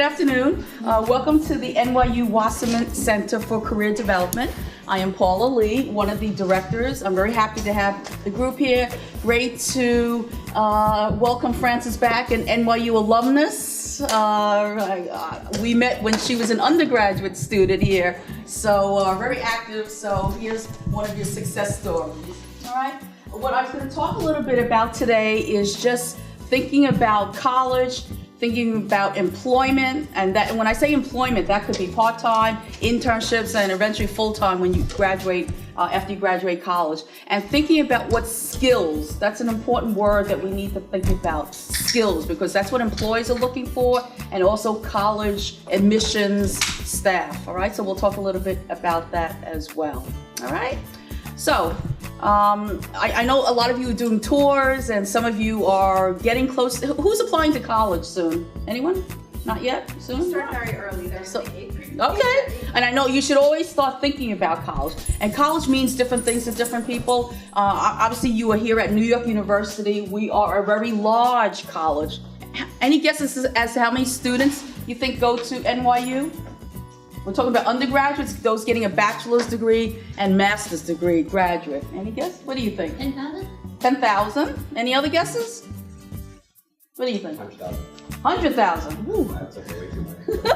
afternoon. Welcome to the NYU Wasserman Center for Career Development. I am Paula Lee, one of the directors. I'm very happy to have the group here. Great to welcome Frances back, an NYU alumnus. We met when she was an undergraduate student here, so very active. So here's one of your success stories. All right. What I was going to talk a little bit about today is just thinking about college, thinking about employment, and that when I say employment, that could be part-time, internships, and eventually full-time when you graduate, after you graduate college. And thinking about what skills, that's an important word that we need to think about, skills, because that's what employers are looking for, and also college admissions staff, all right? So we'll talk a little bit about that as well, all right? So, I know a lot of you are doing tours and some of you are getting close. Who's applying to college soon? Anyone? Not yet? Soon? Start very early. There's like 8th grade. Okay. And I know you should always start thinking about college. And college means different things to different people. Obviously, you are here at New York University. We are a very large college. Any guesses as to how many students you think go to NYU? We're talking about undergraduates, those getting a bachelor's degree and master's degree, graduate. Any guess? What do you think? 10,000? 10,000. Any other guesses? What do you think? 100,000. 100,000. Ooh. That's okay, way too many.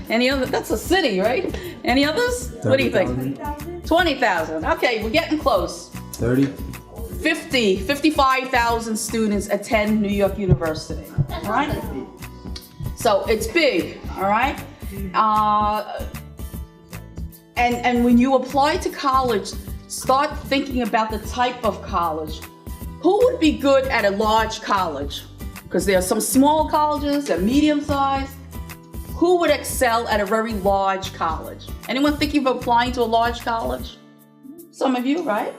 Any other? That's a city, right? Any others? What do you think? 20,000. Okay, we're getting close. 30? 55,000 students attend New York University. All right? So it's big, all right? And when you apply to college, start thinking about the type of college. Who would be good at a large college? Because there are some small colleges, they're medium-sized. Who would excel at a very large college? Anyone thinking of applying to a large college? Some of you, right?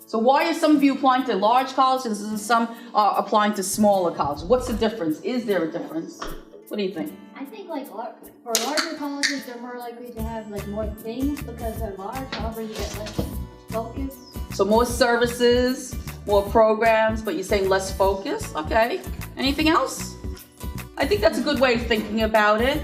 So why are some of you applying to large colleges and some are applying to smaller colleges? What's the difference? Is there a difference? What do you think? I think like for larger colleges, they're more likely to have like more things because they're large. However, you get less focus. So more services, more programs, but you're saying less focus? Okay. Anything else? I think that's a good way of thinking about it.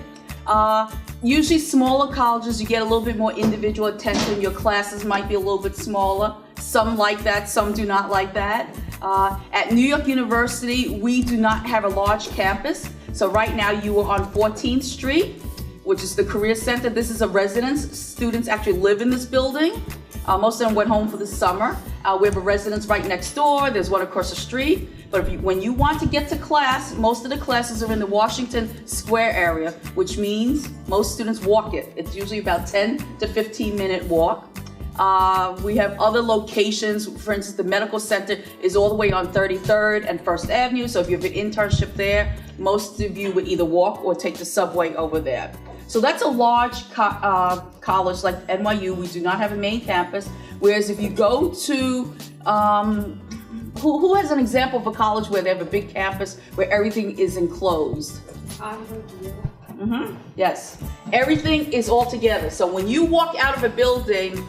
Usually smaller colleges, you get a little bit more individual attention. Your classes might be a little bit smaller. Some like that, some do not like that. At New York University, we do not have a large campus. So right now you are on 14th Street, which is the Career Center. This is a residence. Students actually live in this building. Most of them went home for the summer. We have a residence right next door. There's one across the street. But when you want to get to class, most of the classes are in the Washington Square area, which means most students walk it. It's usually about 10 to 15-minute walk. We have other locations. For instance, the medical center is all the way on 33rd and 1st Avenue. So if you have an internship there, most of you would either walk or take the subway over there. So that's a large college like NYU. We do not have a main campus. Whereas if you go to, who has an example of a college where they have a big campus where everything is enclosed? Yes, everything is all together. So when you walk out of a building,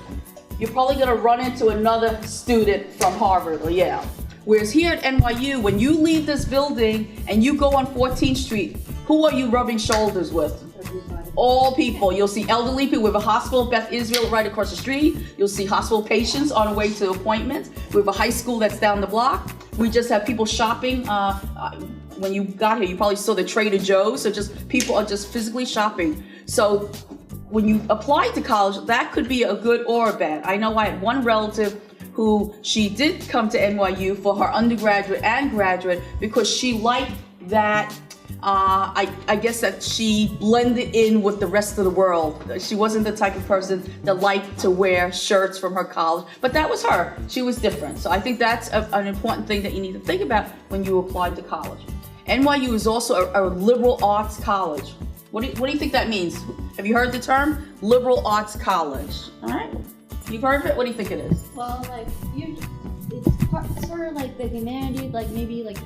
you're probably going to run into another student from Harvard or Yale. Whereas here at NYU, when you leave this building and you go on 14th Street, who are you rubbing shoulders with? All people. You'll see elderly people. We have a hospital, Beth Israel, right across the street. You'll see hospital patients on the way to appointments. We have a high school that's down the block. We just have people shopping. When you got here, you probably saw the Trader Joe's. So just people are just physically shopping. So when you apply to college, that could be a good or a bad. I know I had one relative who she did come to NYU for her undergraduate and graduate because she liked that, I guess that she blended in with the rest of the world. She wasn't the type of person that liked to wear shirts from her college, but that was her. She was different. So I think that's an important thing that you need to think about when you apply to college. NYU is also a liberal arts college. What do you think that means? Have you heard the term? Liberal arts college. All right. You've heard of it? What do you think it is? Well, like it's sort of like the humanities, like maybe like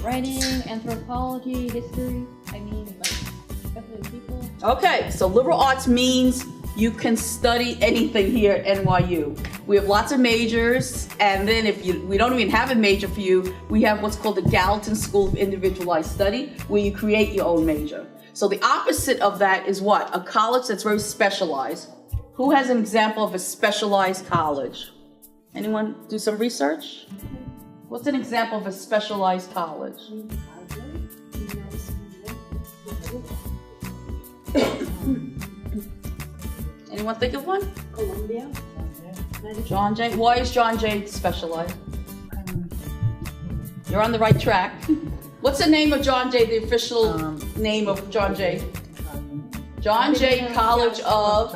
writing, anthropology, history. I mean, like definitely people. Okay, so liberal arts means you can study anything here at NYU. We have lots of majors, and then we don't even have a major for you, we have what's called the Gallatin School of Individualized Study, where you create your own major. So the opposite of that is what? A college that's very specialized. Who has an example of a specialized college? Anyone do some research? What's an example of a specialized college? Anyone think of one? Columbia. John Jay. Why is John Jay specialized? You're on the right track. What's the name of John Jay, the official name of John Jay? John Jay College of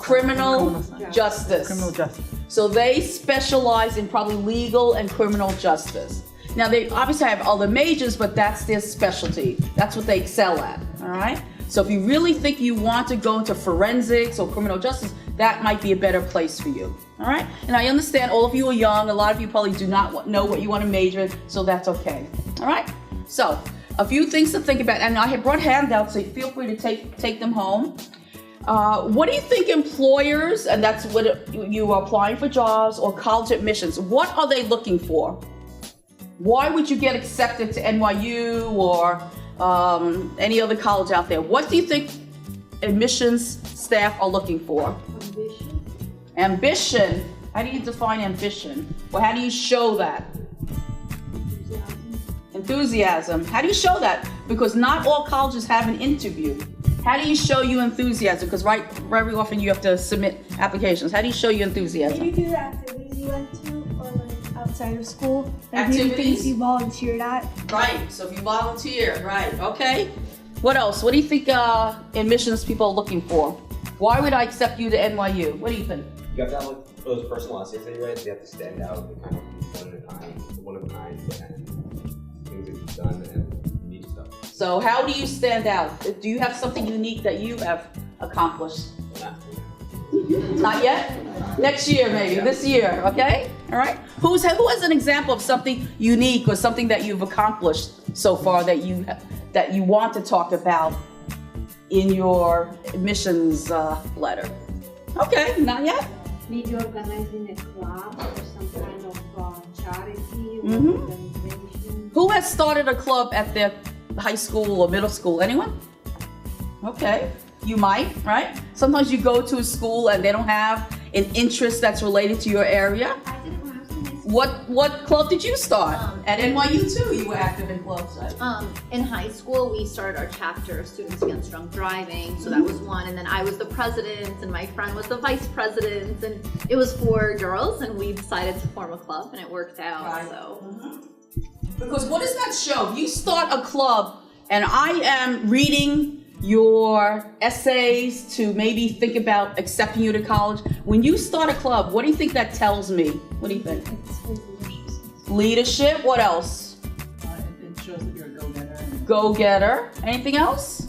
Criminal Justice. Criminal justice. So they specialize in probably legal and criminal justice. Now they obviously have other majors, but that's their specialty. That's what they excel at, all right? So if you really think you want to go into forensics or criminal justice, that might be a better place for you, all right? And I understand all of you are young. A lot of you probably do not know what you want to major in, so that's okay, all right? So a few things to think about, and I have brought handouts, so feel free to take them home. What do you think employers, and that's what you are applying for jobs or college admissions, what are they looking for? Why would you get accepted to NYU or any other college out there? What do you think admissions staff are looking for? Ambition. How do you define ambition? Well, how do you show that? Enthusiasm. How do you show that? Because not all colleges have an interview. How do you show your enthusiasm? Because very often you have to submit applications. How do you show your enthusiasm? Maybe do the activities you went to, or like outside of school. Like Activities? maybe things you volunteered at. Right. So if you volunteer, right? Okay. What else? What do you think admissions people are looking for? Why would I accept you to NYU? What do you think? You have to have like those personal essays that you write. They have to stand out. They kind of one of a kind, and things that you've done and unique stuff. So how do you stand out? Do you have something unique that you have accomplished? Not yet? Next year maybe, this year, okay? All right. Who has an example of something unique or something that you've accomplished so far that you want to talk about in your admissions letter? Okay, not yet? Maybe organizing a club or some kind of charity or Mhm. organization. Who has started a club at their high school or middle school? Anyone? Okay, you might, right? Sometimes you go to a school and they don't have an interest that's related to your area. I did it when I was in high school. What club did you start? At NYU too, you were active in clubs, right? In high school, we started our chapter of Students Against Drunk Driving, so that was one, and then I was the president, and my friend was the vice president, and it was 4 girls, and we decided to form a club, and it worked out, Right. so. Because what does that show? You start a club, and I am reading your essays to maybe think about accepting you to college. When you start a club, what do you think that tells me? What do you think? It's like leadership. Leadership, what else? It shows that you're a go-getter. Go-getter. Anything else?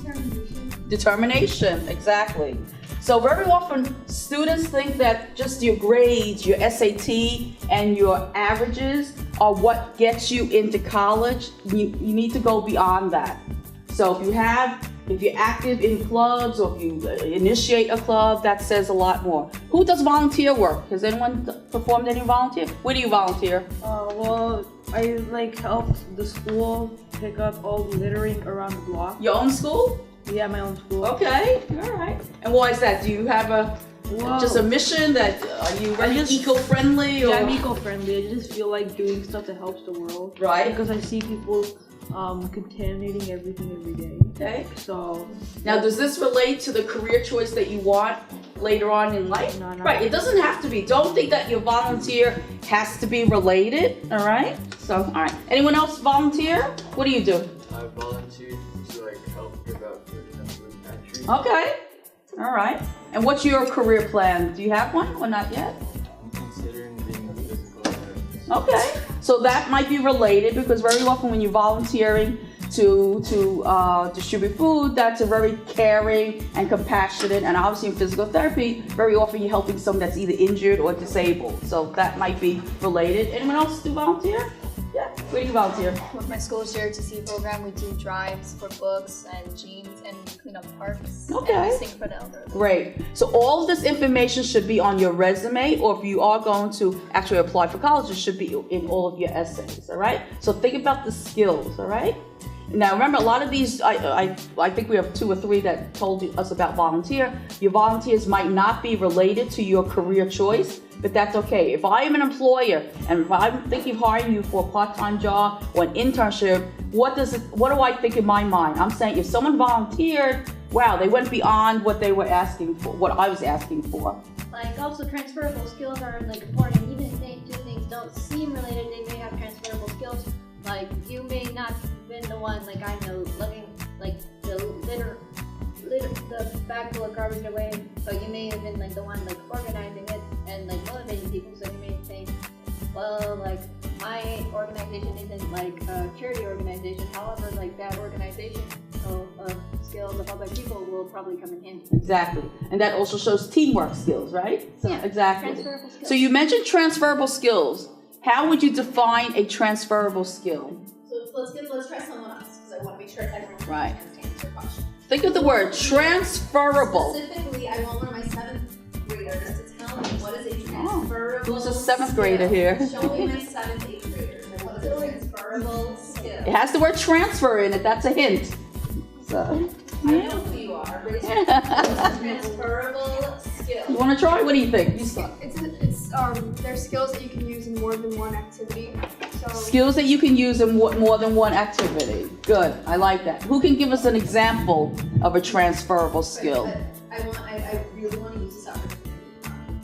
Determination. Determination, exactly. So very often students think that just your grades, your SAT, and your averages are what gets you into college. You need to go beyond that. So if you're active in clubs or if you initiate a club, that says a lot more. Who does volunteer work? Has anyone performed any volunteer? Where do you volunteer? Well, I like helped the school pick up all the littering around the block. Your own school? Yeah, my own school. Okay, all right. And why is that? Do you have just a mission that are you very eco-friendly? Or? Yeah, I'm eco-friendly. I just feel like doing stuff that helps the world. Right. Because I see people contaminating everything every day. Okay. So Now, does this relate to the career choice that you want later on in life? No, not Right, it doesn't have to be. Don't think that your volunteer has to be related, all right? So, all right. Anyone else volunteer? What do you do? I volunteered to like help give out food in a food pantry. Okay, all right. And what's your career plan? Do you have one or not yet? I'm considering being a physical therapist. Okay, so that might be related because very often when you're volunteering to distribute food, that's a very caring and compassionate, and obviously in physical therapy, very often you're helping someone that's either injured or disabled. So that might be related. Anyone else do volunteer? Yeah, where do you volunteer? With my school's JRTC program, we do drives for books and jeans and clean up parks. Okay. And we sing for the elderly. Great. So all of this information should be on your resume, or if you are going to actually apply for college, it should be in all of your essays, all right? So think about the skills, all right? Now remember, a lot of these, I think we have 2 or 3 that told us about volunteer. Your volunteers might not be related to your career choice, but that's okay. If I am an employer and if I'm thinking of hiring you for a part-time job or an internship, what do I think in my mind? I'm saying if someone volunteered, wow, they went beyond what they were asking for, what I was asking for. Like also transferable skills are like important. Even if two things don't seem related, they may have transferable skills. Like you may not have been the one, like I know, looking like the bag full of garbage away, but you may have been like the one like organizing it and like motivating people. So you may think, well, like my organization isn't like a charity organization. However, like that organization of skills of other people will probably come in handy. Exactly. And that also shows teamwork skills, right? So, yeah, exactly. Transferable skills. So you mentioned transferable skills. How would you define a transferable skill? So let's try someone else because I want to make sure everyone Right. understands your question. Think of the word transferable. Specifically, I want one of my 7th graders to tell me what is a transferable Who's a 7th grader here? Show me my 7th, 8th graders. What is a transferable skill? It has the word transfer in it. That's a hint. So, I know who you are. Raise your hand. Transferable skill. you want to try? What do you think? They're skills that you can use in more than one activity. So Skills that you can use in more than one activity. Good. I like that. Who can give us an example of a transferable skill? But I really want to use this opportunity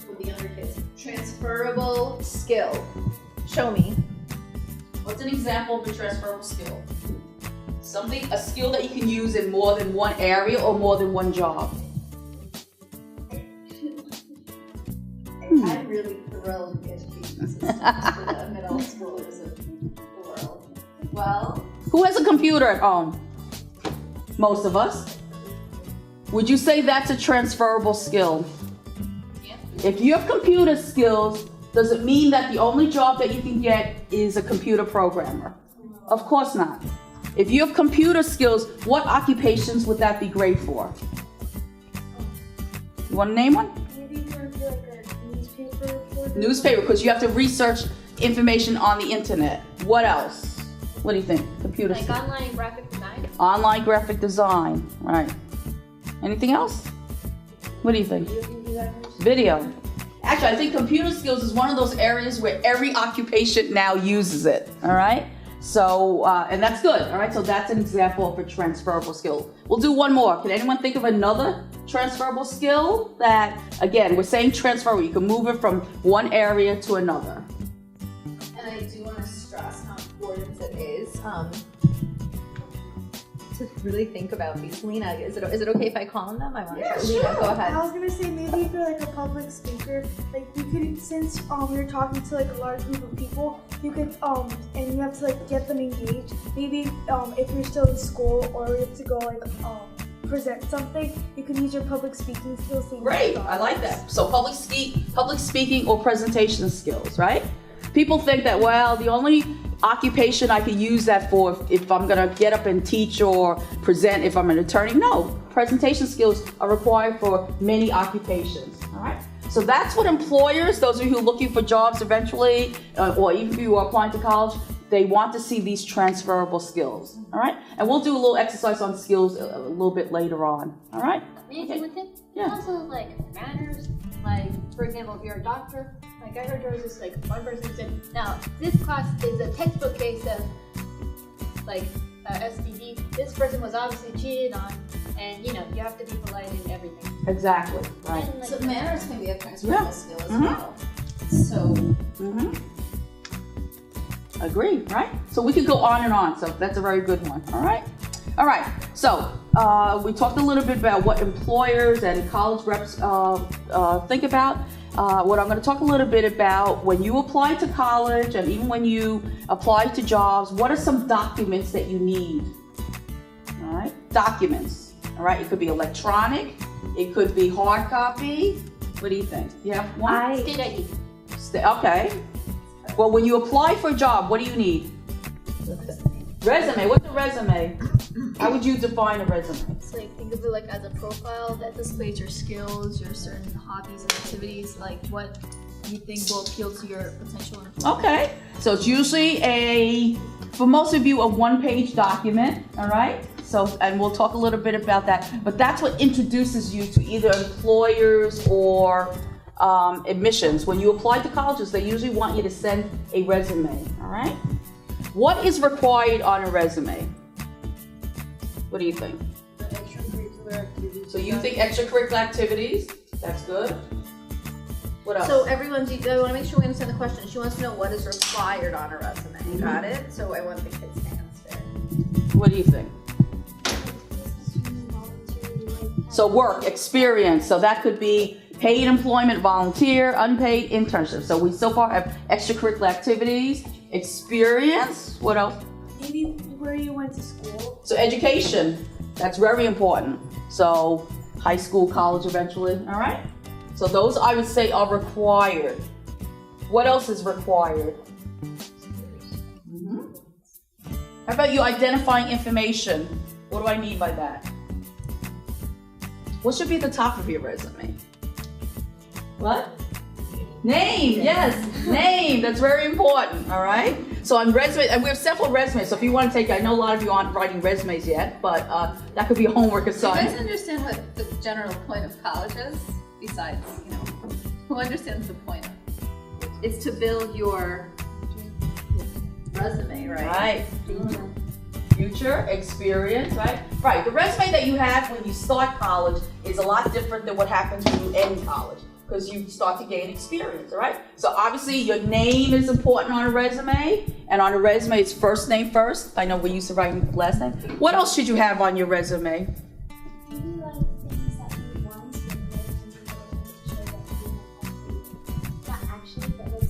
with the younger kids. Transferable skill. Show me. What's an example of a transferable skill? A skill that you can use in more than one area or more than one job. I'm really thrilled with the education system for the middle schoolers of the world. Well, Who has a computer at home? Most of us. Would you say that's a transferable skill? yeah. If you have computer skills, does it mean that the only job that you can get is a computer programmer? Of course not. If you have computer skills, what occupations would that be great for? You want to name one? maybe for like a newspaper reporter. Newspaper, because you have to research information on the internet. What else? What do you think? Computer Like skills. online graphic design. Online graphic design, right. Anything else? What do you think? Video. Actually, I think computer skills is one of those areas where every occupation now uses it, all right? So, and that's good, all right? So that's an example of a transferable skill. We'll do one more. Can anyone think of another transferable skill that, again, we're saying transferable, you can move it from one area to another. And I do want to stress how important it is to really think about these. Lena, is it okay if I call on them? I want to. Lena, go ahead. I was gonna say maybe if you're like a public speaker, like you could, since you're talking to like a large group of people, you could and you have to like get them engaged. Maybe if you're still in school or you have to go like present something, you can use your public speaking skills. Great, I like that. So public speaking or presentation skills, right? People think that, well, the only occupation I can use that for if I'm gonna get up and teach or present if I'm an attorney. No, presentation skills are required for many occupations, all right? So that's what employers, those of you who are looking for jobs eventually, or even if you are applying to college, they want to see these transferable skills, all right? And we'll do a little exercise on skills a little bit later on, all right? Maybe with it. Yeah. Also like manners. Like for example, if you're a doctor, like I heard there was this like one person who said, now this class is a textbook case of like STD. This person was obviously cheated on, and you know you have to be polite in everything. Exactly, right. And, like, So manners can be a transferable Yeah. skill as Mhm. well. So Agree, right? So we could go on and on. So that's a very good one. All right. All right. So we talked a little bit about what employers and college reps think about. What I'm going to talk a little bit about when you apply to college and even when you apply to jobs, what are some documents that you need? All right. Documents. All right. It could be electronic. It could be hard copy. What do you think? You have one? State ID. Okay. Well, when you apply for a job, what do you need? Resume. What's a resume? How would you define a resume? It's like, think of it like as a profile that displays your skills, your certain hobbies and activities, like what you think will appeal to your potential employer? Okay, so it's usually for most of you, a one-page document, all right? So, and we'll talk a little bit about that, but that's what introduces you to either employers or admissions. When you apply to colleges, they usually want you to send a resume, all right? What is required on a resume? What do you think? The extracurricular activities. So you think extracurricular activities, that's good. What else? So everyone's, I want to make sure we understand the question. She wants to know what is required on a resume. Got it? So I want the kids to answer. What do you think? So work, experience, so that could be paid employment, volunteer, unpaid internship. So we so far have extracurricular activities, experience, what else? Maybe where you went to school. So education, that's very important. So high school, college eventually, all right? So those I would say are required. What else is required? How about you identifying information? What do I mean by that? What should be at the top of your resume? What? Name, yes, name, that's very important, all right? So on resume, and we have several resumes, so if you want to take, I know a lot of you aren't writing resumes yet, but that could be a homework Do you assignment. guys understand what the general point of college is? Besides, who understands the point of it? It's to build your resume, right? Right. Future experience, right? Right. The resume that you have when you start college is a lot different than what happens when you end college, because you start to gain experience, all right? So obviously your name is important on a resume, and on a resume it's first name first. I know we used to write last name. What else should you have on your resume? Maybe like things that you want to do and not actually, but like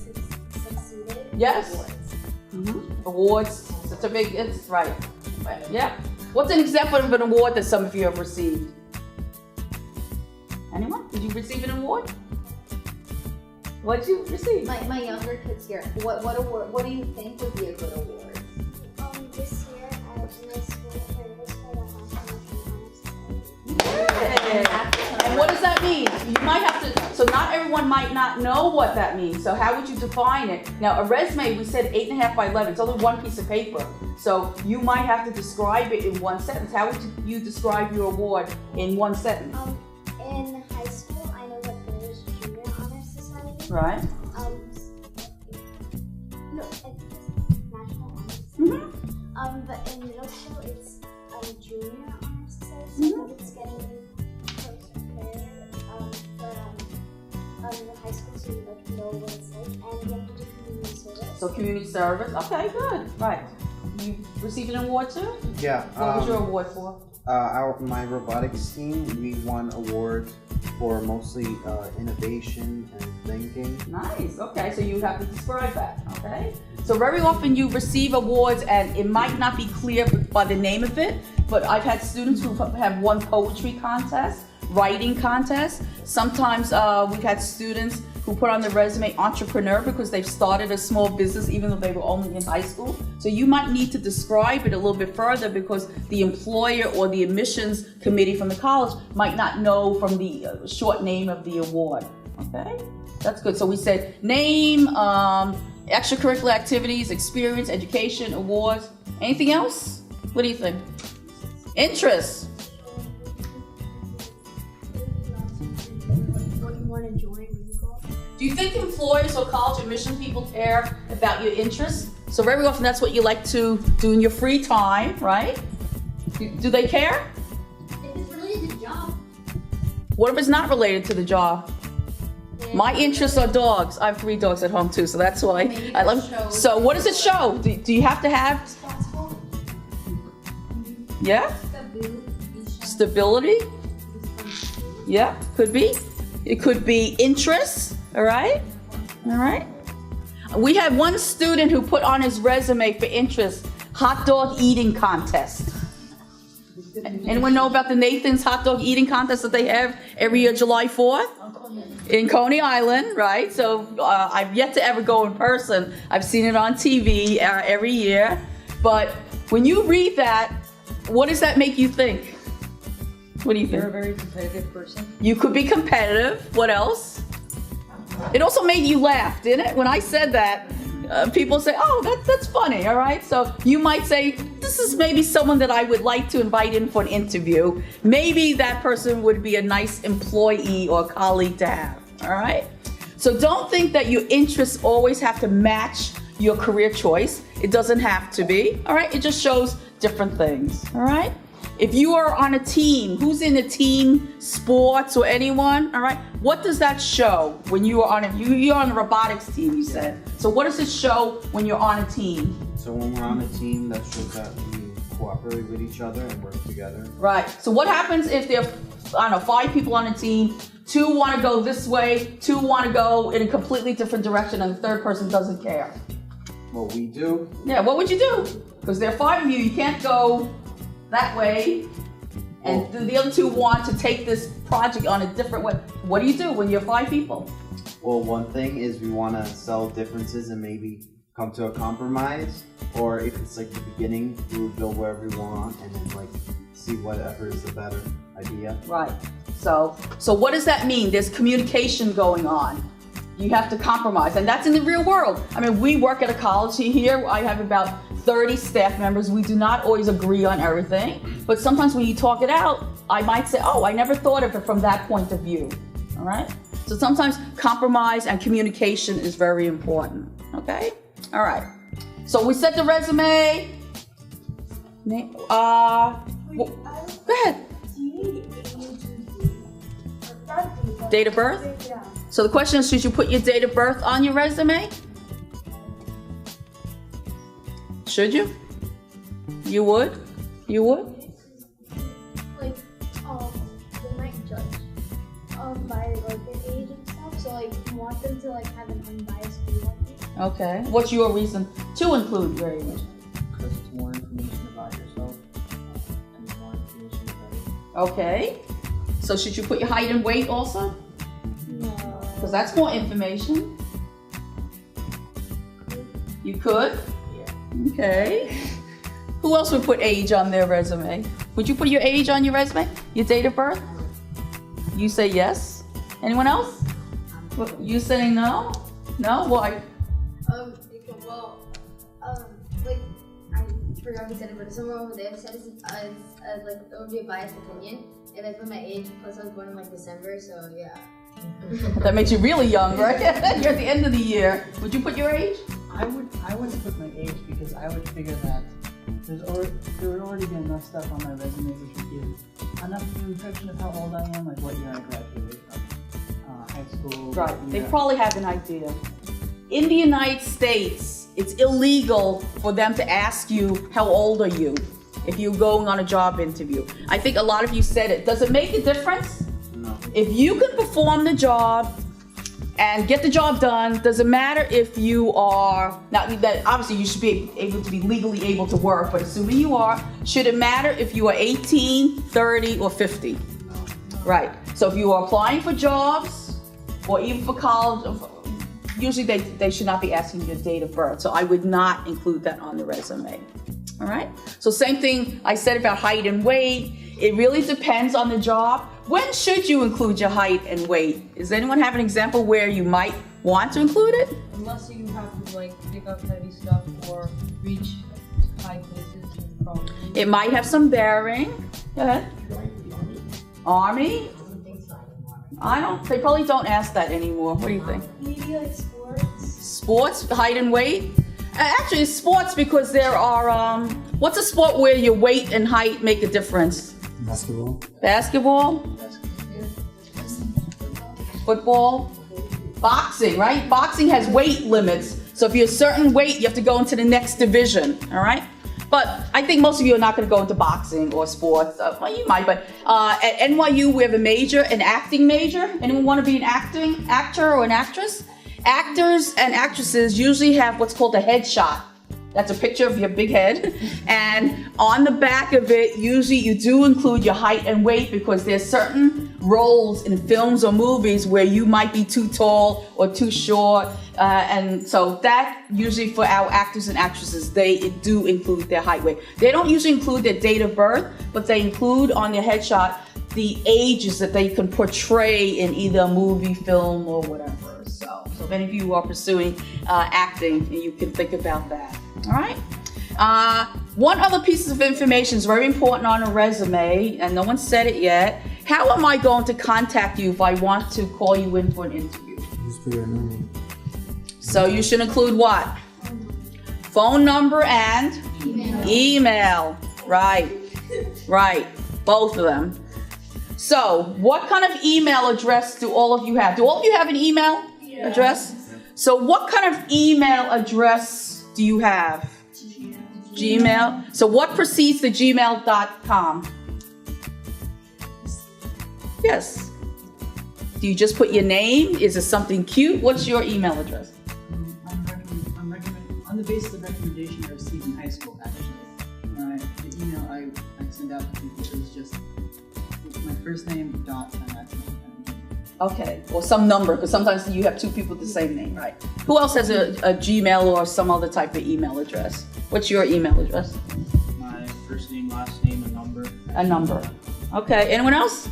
succeeded. Yes. Awards. Awards, certificates, right. Yeah. What's an example of an award that some of you have received? Anyone? Did you receive an award? What did you receive? My younger kids here, what award? What do you think would be a good award? This year at my school, it was for the And what does that mean? You might have to, so not everyone might not know what that means. So how would you define it? Now a resume, we said 8.5 by 11. It's only one piece of paper. So you might have to describe it in one sentence. How would you describe your award in one sentence? In high school, I know that there is Junior Honor Society. Right. No, I think it's National Honor Society. But in middle school, it's Junior Honor Society. So it's getting closer there. For the high school, so you like know what it's like, and you have to do community service. So community service. Okay, good. Right. You received an award too? Yeah. What was your award for? My robotics team, we won award for mostly innovation and thinking. Nice. Okay, so you have to describe that. Okay. So very often you receive awards and it might not be clear by the name of it, but I've had students who have won poetry contests, writing contests. Sometimes we've had students who put on their resume entrepreneur because they've started a small business even though they were only in high school. So you might need to describe it a little bit further because the employer or the admissions committee from the college might not know from the short name of the award. Okay, that's good. So we said name, extracurricular activities, experience, education, awards. Anything else? What do you think? Interests. What you want to join when you go. Do you think employers or college admission people care about your interests? So very often that's what you like to do in your free time, right? Do they care? If it's related to the job. What if it's not related to the job? My interests are dogs. I have 3 dogs at home too, so that's why I love. So what does it show? Do you have to have? Yeah? Stability? Yeah, could be. It could be interest, all right? All right. We had one student who put on his resume for interest, hot dog eating contest. Anyone know about the Nathan's hot dog eating contest that they have every year, July 4th? In Coney Island, right? So I've yet to ever go in person. I've seen it on TV every year. But when you read that, what does that make you think? What do you think? You're a very competitive person. You could be competitive. What else? It also made you laugh, didn't it? When I said that, people say, oh, that's funny, all right? So you might say, this is maybe someone that I would like to invite in for an interview. Maybe that person would be a nice employee or colleague to have, all right? So don't think that your interests always have to match your career choice. It doesn't have to be, all right? It just shows different things, all right? If you are on a team, who's in a team, sports or anyone, all right? What does that show when you are on you're on the robotics team, you said. So what does it show when you're on a team? So when we're on a team, that shows that we cooperate with each other and work together. Right. So what happens if there are, I don't know, 5 people on a team, 2 want to go this way, 2 want to go in a completely different direction, and the third person doesn't care? What we do, Yeah, what would you do? Because there are 5 of you, you can't go that way, and the other 2 want to take this project on a different way. What do you do when you're 5 people? well, one thing is we want to settle differences and maybe come to a compromise, or if it's like the beginning, we would go wherever we want and then like see whatever is the better idea. Right. So what does that mean? There's communication going on. You have to compromise, and that's in the real world. I mean, we work at a college here. I have about 30 staff members. We do not always agree on everything, but sometimes when you talk it out, I might say, oh, I never thought of it from that point of view, all right? So sometimes compromise and communication is very important, okay? All right, so we set the resume. Go ahead. Do you need age and Date of birth? Yeah. So the question is, should you put your date of birth on your resume? Should you? You would? You would? Like, they might judge by like their age and stuff. So like, you want them to like have an unbiased view on you. Okay. What's your reason to include your age? Because it's more information about yourself and more information about you. Okay. So should you put your height and weight also? No. Because that's more information. You could? Yeah. Okay. Who else would put age on their resume? Would you put your age on your resume? Your date of birth? You say yes. Anyone else? You saying no? No? Why? Like, I forgot who said it, but someone over there said it's like, it would be a biased opinion. And I put my age, plus I was born in like December, so yeah. That makes you really young, right? You're at the end of the year. Would you put your age? I wouldn't put my age because I would figure that there would already be enough stuff on my resume which would give enough of an impression of how old I am, like what year I graduated from high school. Right. They probably have an idea. In the United States, it's illegal for them to ask you, how old are you, if you're going on a job interview. I think a lot of you said it. Does it make a difference? No. If you can perform the job and get the job done, doesn't matter if you are, now that obviously you should be able to be legally able to work, but assuming you are, should it matter if you are 18, 30, or 50? No. Right. So if you are applying for jobs or even for college, usually they should not be asking your date of birth. So I would not include that on the resume. All right. So same thing I said about height and weight. It really depends on the job. When should you include your height and weight? Does anyone have an example where you might want to include it? Unless you have to like pick up heavy stuff or reach high places and probably. It might have some bearing. Go ahead. Army? They probably don't ask that anymore. What do you think? Maybe like sports. Sports, height and weight? Actually, it's sports because there are, what's a sport where your weight and height make a difference? Basketball. Basketball? Football? Boxing, right? Boxing has weight limits. So if you're a certain weight, you have to go into the next division, all right? But I think most of you are not going to go into boxing or sports. Well, you might, but at NYU, we have a major, an acting major. Anyone want to be an actor or an actress? Actors and actresses usually have what's called a headshot. That's a picture of your big head. And on the back of it, usually you do include your height and weight because there's certain roles in films or movies where you might be too tall or too short. And so that usually for our actors and actresses, they do include their height, weight. They don't usually include their date of birth, but they include on their headshot the ages that they can portray in either a movie, film, or whatever. So if any of you are pursuing acting, you can think about that. All right? One other piece of information is very important on a resume, and no one said it yet. How am I going to contact you if I want to call you in for an interview? Just put your name. So you should include what? Phone number and email. Right. Both of them. So what kind of email address do all of you have? Do all of you have an email address? So what kind of email address do you have? Gmail. So what precedes the gmail.com? Yes. Do you just put your name? Is it something cute? What's your email address? On the basis of recommendation I received in high school, actually. The email I send out to people is just my first name dot my last name. Okay, or some number, because sometimes you have two people with the same name, right? Who else has a Gmail or some other type of email address? What's your email address? My first name, last name, a number. A number. Okay, anyone else?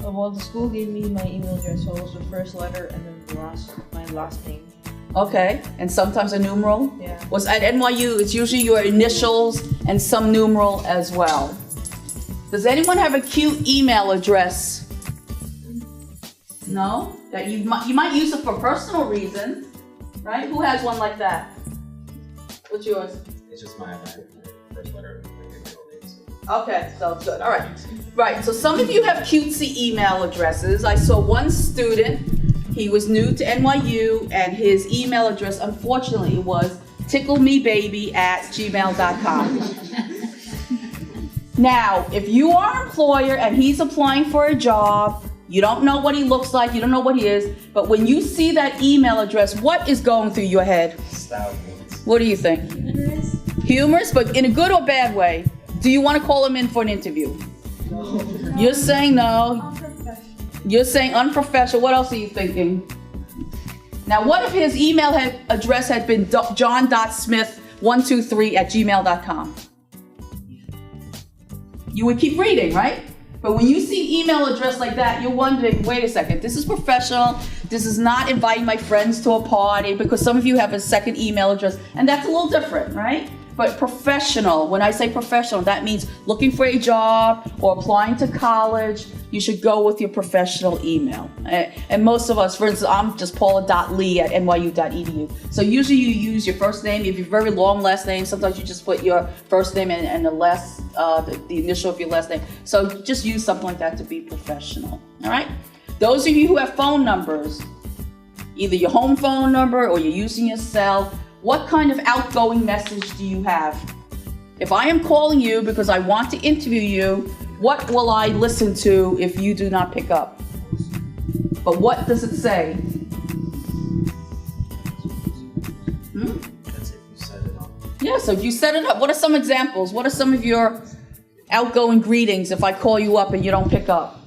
Well, the school gave me my email address, so it was the first letter and then my last name. Okay, and sometimes a numeral? Yeah. Was at NYU, it's usually your initials and some numeral as well. Does anyone have a cute email address? No? That you might use it for personal reasons, right? Who has one like that? What's yours? It's just my first letter of my middle name. Okay, so it's good. All right. Right, so some of you have cutesy email addresses. I saw one student, he was new to NYU, and his email address, unfortunately, was ticklemebaby@gmail.com. Now, if you are an employer and he's applying for a job, you don't know what he looks like, you don't know what he is, but when you see that email address, what is going through your head? What do you think? Humorous, but in a good or bad way? Do you want to call him in for an interview? No. You're saying no. You're saying unprofessional. What else are you thinking? Now, what if his email address had been john.smith123@gmail.com? You would keep reading, right? But when you see email address like that, you're wondering, wait a second, this is professional. This is not inviting my friends to a party, because some of you have a second email address, and that's a little different, right? But professional, when I say professional, that means looking for a job or applying to college, you should go with your professional email. And most of us, for instance, I'm just paula.lee@nyu.edu. So usually you use your first name. If you have a very long last name, sometimes you just put your first name and the initial of your last name. So just use something like that to be professional, all right? Those of you who have phone numbers, either your home phone number or you're using your cell, what kind of outgoing message do you have? If I am calling you because I want to interview you, what will I listen to if you do not pick up? But what does it say? That's if you set it up. Yeah, so if you set it up, what are some examples? What are some of your outgoing greetings if I call you up and you don't pick up?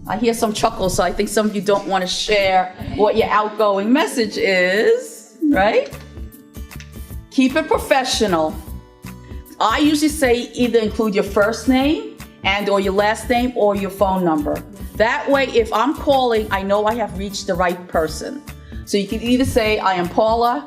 I hear some chuckles, so I think some of you don't want to share what your outgoing message is, right? Keep it professional. I usually say either include your first name and or your last name or your phone number. That way, if I'm calling, I know I have reached the right person. So you can either say, I am Paula,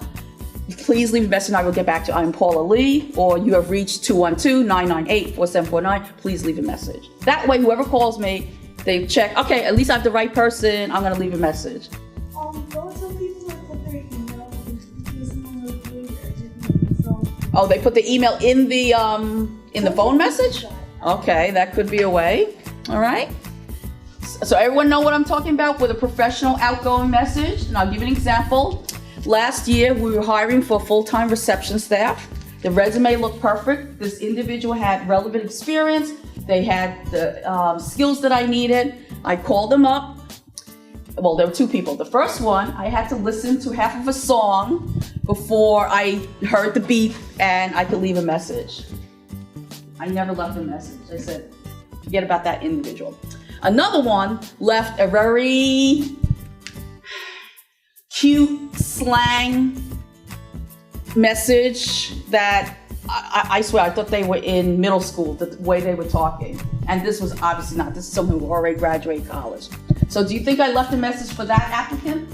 please leave a message and I will get back to you. I am Paula Lee, or you have reached 212-998-4749, please leave a message. That way, whoever calls me, they check, okay, at least I have the right person, I'm gonna leave a message. Don't some people put their email Oh, they put the email in the phone message? Okay, that could be a way. All right. So everyone know what I'm talking about with a professional outgoing message? And I'll give you an example. Last year, we were hiring for full-time reception staff. The resume looked perfect. This individual had relevant experience. They had the skills that I needed. I called them up. Well, there were two people. The first one, I had to listen to half of a song before I heard the beep and I could leave a message. I never left a message. I said, forget about that individual. Another one left a very cute slang message that I swear, I thought they were in middle school, the way they were talking. And this was obviously not. This is someone who already graduated college. So do you think I left a message for that applicant?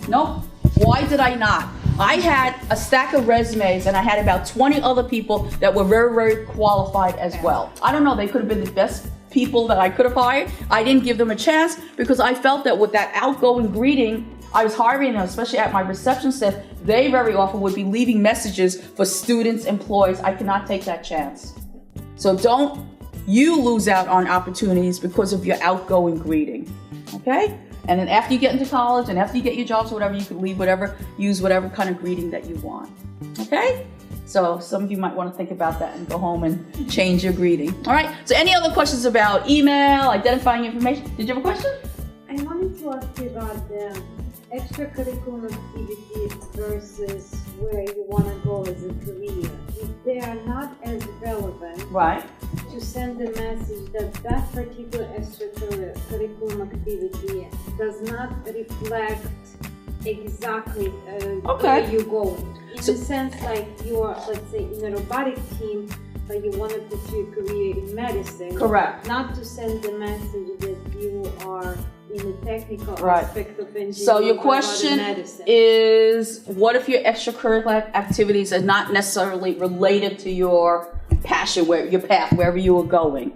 Nope. Why did I not? I had a stack of resumes and I had about 20 other people that were very, very qualified as well. I don't know, they could have been the best people that I could have hired. I didn't give them a chance because I felt that with that outgoing greeting, I was hiring them, especially at my reception staff, they very often would be leaving messages for students, employees. I cannot take that chance. So don't you lose out on opportunities because of your outgoing greeting, okay? And then after you get into college and after you get your jobs or whatever, you can leave whatever, use whatever kind of greeting that you want, okay? So some of you might want to think about that and go home and change your greeting. All right, so any other questions about email, identifying information? Did you have a question? I wanted to ask you about the extracurricular activity versus where you want to go as a career. If they are not as relevant, right, to send the message that that particular extracurricular activity does not reflect exactly where you're going. In the sense, like you are, let's say, in a robotic team, but you want to pursue a career in medicine. Correct. Not to send the message that you are in the technical right. aspect of engineering. So your question is, what if your extracurricular activities are not necessarily related to your passion, your path, wherever you were going?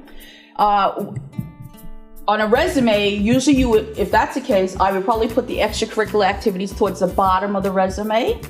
On a resume, usually you would, if that's the case, I would probably put the extracurricular activities towards the bottom of the resume.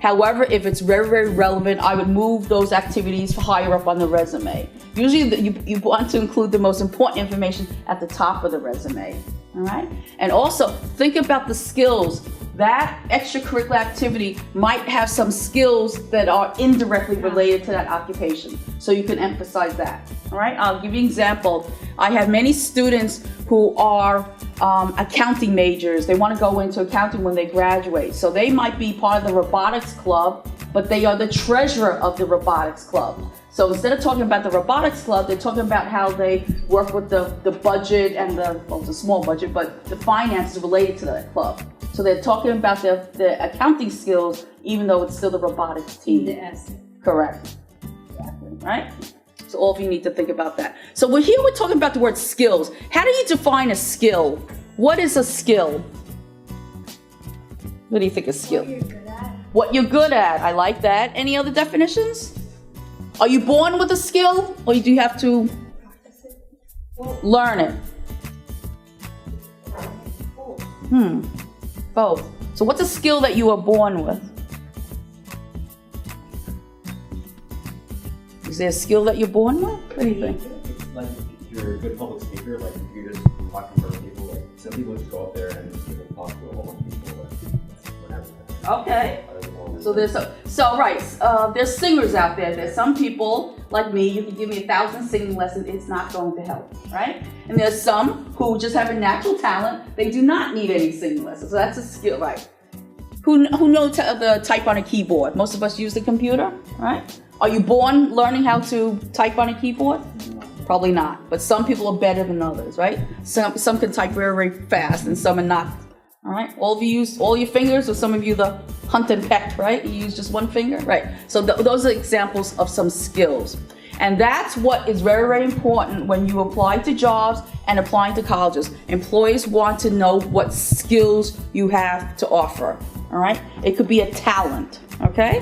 However, if it's very, very relevant, I would move those activities higher up on the resume. Usually you want to include the most important information at the top of the resume, all right? And also, think about the skills. That extracurricular activity might have some skills that are indirectly related to that occupation. So you can emphasize that, all right? I'll give you an example. I have many students who are accounting majors. They want to go into accounting when they graduate. So they might be part of the robotics club, but they are the treasurer of the robotics club. So instead of talking about the robotics club, they're talking about how they work with the budget and it's a small budget, but the finances related to that club. So they're talking about the accounting skills, even though it's still the robotics team. The asset. Correct. Exactly, right? So all of you need to think about that. So we're talking about the word skills. How do you define a skill? What is a skill? What do you think a skill? What you're good at. What you're good at. I like that. Any other definitions? Are you born with a skill, or do you have to learn it? Both. So what's a skill that you were born with? Is there a skill that you're born with? What do you think? It's like if you're a good public speaker, like if you're just talking in front of people, like some people just go up there and just talk to a whole bunch of people, whatever. Okay. So there's there's singers out there. There's some people like me. You can give me 1,000 singing lessons. It's not going to help, right? And there's some who just have a natural talent. They do not need any singing lessons. So that's a skill, right? Who knows the type on a keyboard? Most of us use the computer, right? Are you born learning how to type on a keyboard? Probably not. But some people are better than others, right? Some can type very, very fast, and some are not. All right, all of you use all your fingers, or some of you the hunt and peck, right? You use just one finger, right? So those are examples of some skills. And that's what is very, very important when you apply to jobs and applying to colleges. Employers want to know what skills you have to offer, all right? It could be a talent, okay?